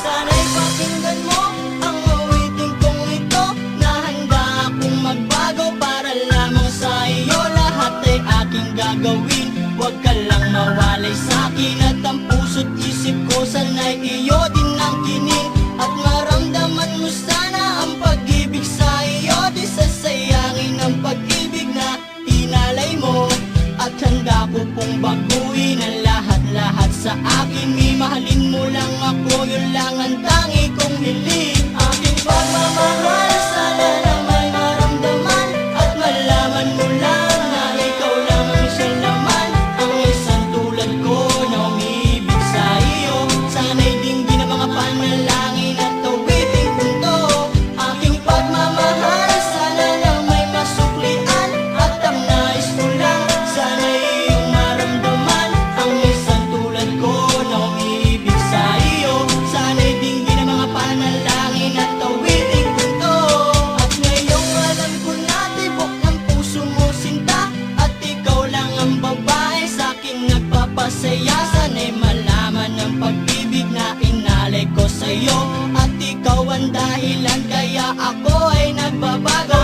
Sana'y pakinggan mo ang awitin kong ito, na handa akong magbago para lamang sa iyo. Lahat ay aking gagawin, huwag ka lang mawalay sa'kin. At ang puso't isip ko sana'y iyo din ang kinig, at maramdaman mo sana ang pag-ibig sa iyo. Di sasayangin ang pag-ibig na inalay mo, at handa ko pong baguhin ang lahat-lahat sa akin. Mahalin mo lang ako, yun lang ang tangi kong hiling. Aking pagmamahal, sana na may maramdaman, at malaman mo lang na ikaw lang ang siyang laman, ang isang tulad ko na umiibig sa iyo. Sana'y dinggin ang mga panalangin at awitin ko to. Aking pagmamahal, sana na may masuklian, at ang nais ko lang, sana'y iyong maramdaman, ang isang tulad ko na umiibig sa iyo. Sana'y dinggin ang mga panalangin at awitin ko to. At ngayong alam ko na tibok ng puso mo sinta, at ikaw lang ang babae sa'king nagpapasaya. Sana'y malaman ang pag-ibig na inalay ko sa'yo, at ikaw ang dahilan kaya ako ay nagbabago.